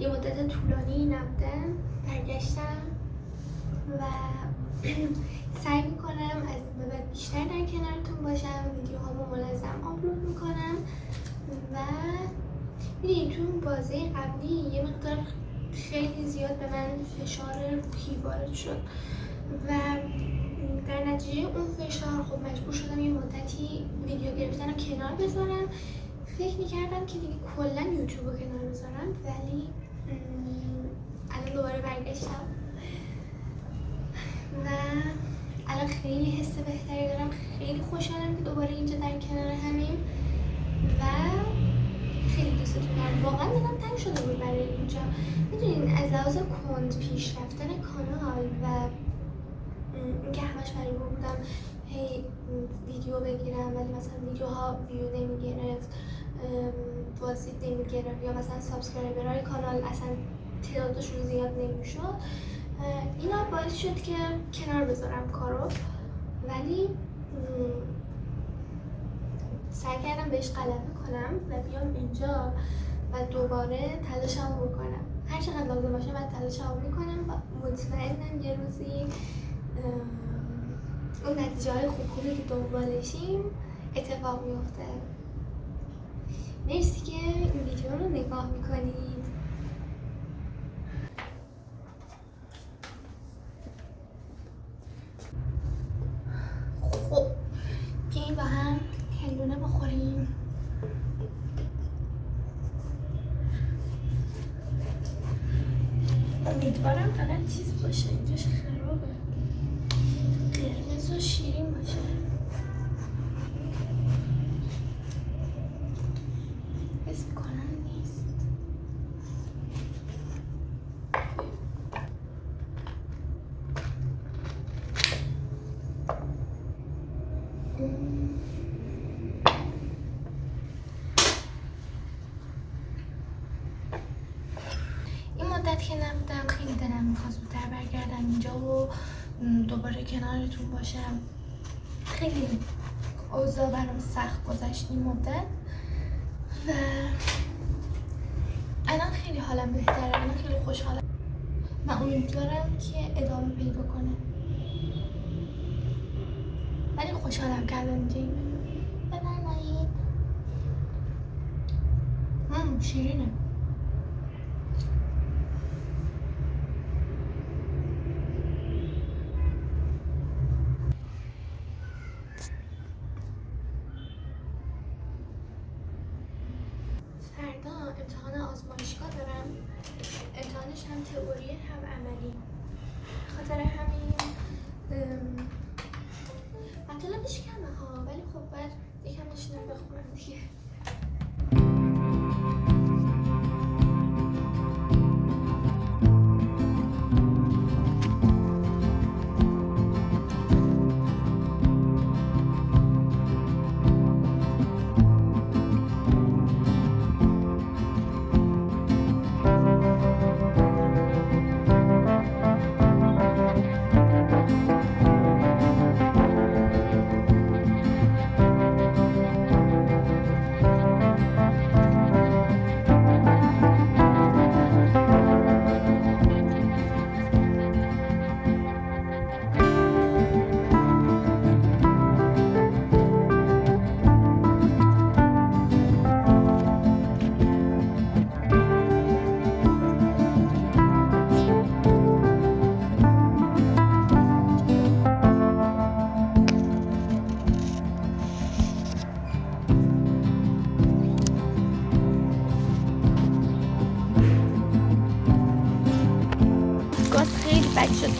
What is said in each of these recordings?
یه مدت طولانی نبودم، برگشتم و سعی میکنم از این به بعد بیشتر در کنارتون باشم، ویدیوهامو منظم آپلود میکنم و میدونید تو بازی قبلی یه مقدار خیلی زیاد به من فشار روحی وارد شد و در نتیجه اون فشار خب مجبور شدم یه مدتی ویدیو گرفتن رو کنار بذارم. فکر میکردم که دیگه کلا یوتیوب رو کنار بذارم، ولی الان دوباره برگشتم و الان خیلی حس بهتری دارم. خیلی خوشحالم که دوباره اینجا در کنار همیم و خیلی دوستتون دارم. واقعا دلم تنگ شده بود برای اینجا. میدونین از لحاظ کند پیش رفتن کانال و اینکه همش مجبور بودم هی ویدیو بگیرم ولی مثلا ویدیوها ویو نمیگرفت، بازدید نمیگرفت یا مثلا سابسکرایبرهای کانال اصلا تعدادشون زیاد نمیشد، اینا باعث شد که کنار بذارم کارو، ولی سعی کردم بهش غلبه کنم و بیام اینجا و دوباره تلاشمو بکنم. هر چقدر لازم باشه من تلاشمو میکنم و مطمئنم یه روزی اون نتیجه های خوبی که دنبالشیم اتفاق میفته. مرسی که این ویدیو رو نگاه میکنید. خب بیاییم با هم هندونه بخوریم. امیدوارم فقط چیز باشه، اینجاش خرابه، قرمز و شیرین باشه. حس میکنم نیست. این مدت که نبودم خیلی دلم میخواست زودتر برگردم اینجا و دوباره کنارتون باشم. خیلی اوضاع برام سخت گذشت این مدت و الان خیلی حالم بهتره، الان خیلی خوشحالم. من امیدوارم که ادامه پیدا کنه، ولی خوشحالم که الان اینجاییم. ببرنایید شیرینه. فردا امتحان آزمایشگاه دارم، امتحانش هم تئوری هم عملی، خاطر همین مطالبش کمه ها، ولی خب باید یکم بشینم بخونم دیگه.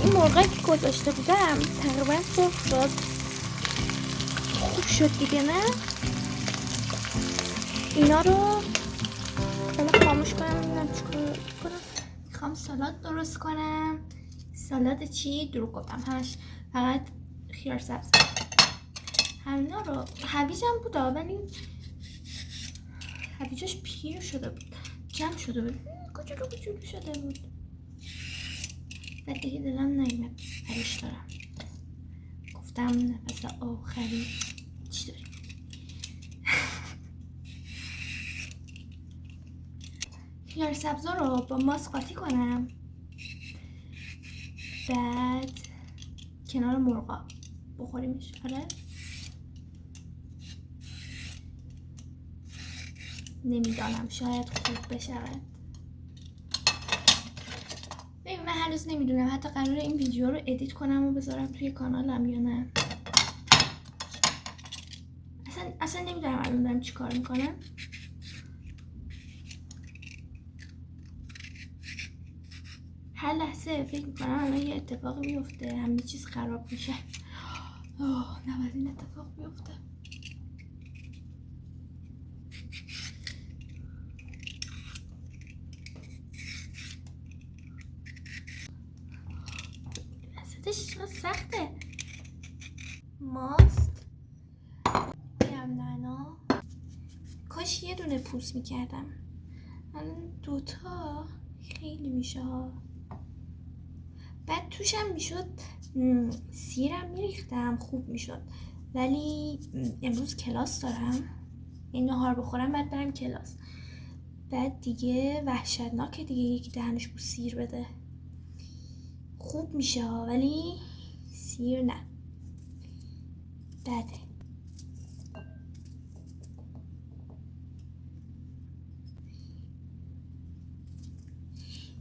این مرغایی که گذاشته بودم تقریبا سرخ شد، خوب شد دیگه نه؟ اینا رو حالا خاموش کنم ببینم چیکار کنم. میخوام سالاد درست کنم. سالاد چی؟ دروغ گفتم، همش فقط خیار سبز. همینا رو هویجم بود ولی هویجش پیر شده بود، جمع شده بود، کوچولو شده بود و دیگه دلم نیومد برش دارم. گفتم نفس آخری چی داریم. خیار سبزا رو با ماست قاطی کنم، بعد کنار مرغا بخوریمش. آره نمیدانم، شاید خوب بشود. ببین من هنوز نمیدونم حتی قرار این ویدیو رو ادیت کنم و بذارم توی کانالم یا نه. اصلا نمیدونم الان دارم چی کار میکنم. هر لحظه فکر میکنم الان یه اتفاقی میفته، همه چیز خراب میشه. نباید این اتفاق بیفته. وسطش چقدر سخته. ماست نعنا، کاش یه دونه پوست میکردم. الان دوتا خیلی میشه ها. بعد توشم میشد سیرم میریختم خوب میشد، ولی امروز کلاس دارم، این نهار بخورم بعد برم کلاس. بعد دیگه وحشتناکه دیگه یکی دهنش بو سیر بده. خوب میشه ها ولی سیر نه، بده.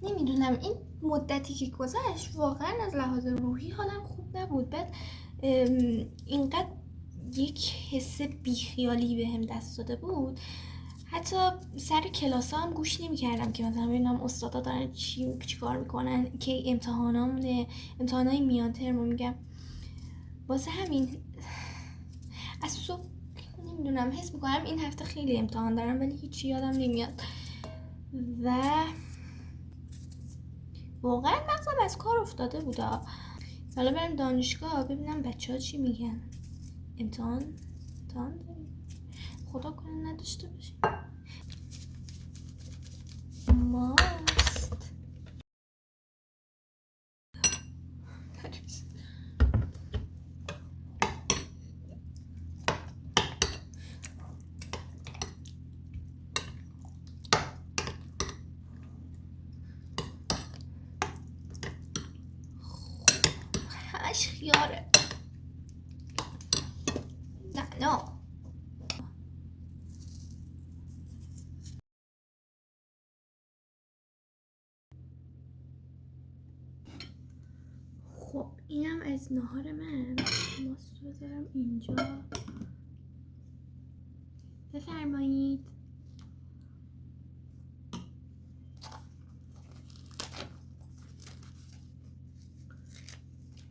نمیدونم این مدتی که گذشت واقعا از لحاظ روحی حالم خوب نبود. بعد اینقدر یک حس بیخیالی بهم دست داده بود، حتی سر کلاس هم گوش نمی کردم که مثلا ببینم استادا دارن چی کار میکنن که امتحانای میان ترمو میگم. واسه همین از صبح نمیدونم حس میکنم این هفته خیلی امتحان دارم ولی هیچی یادم نمیاد و واقعا مغزم از کار افتاده بود. حالا برم دانشگاه ببینم بچه ها چی میگن. امتحان داریم، خدا کنه نداشته باشیم. ماست همش خیاره. نه خب اینم از نهار من. ماست رو بذارم اینجا. بفرمایید.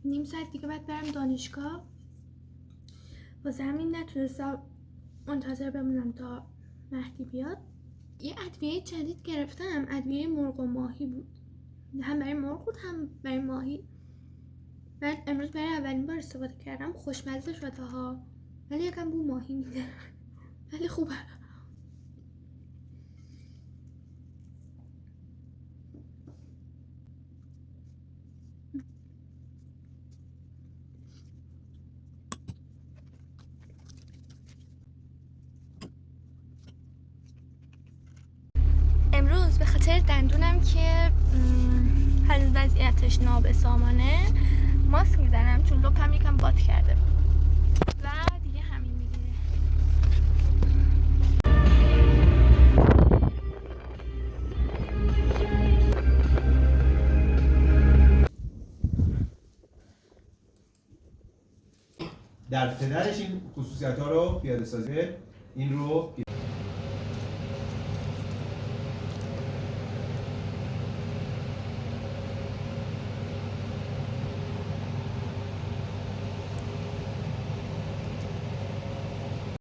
نیم ساعت دیگه باید برم دانشگاه، واسه همین نتونستم منتظر بمونم تا مهدی بیاد. یه ادویه جدید گرفتم، ادویه مرغ و ماهی بود، هم برای مرغ بود هم برای ماهی. بعد امروز برای اولین بار استفاده کردم، خوشمزه شده ها، ولی یکم بو ماهی میده ولی خوبه. امروز به خاطر دندونم که هنوز وضعیتش نابسامانه ماسک میزنم چون لپم یکم باد کرده و دیگه همین میگیره. در پدرش این خصوصیت ها رو پیاده سازی این رو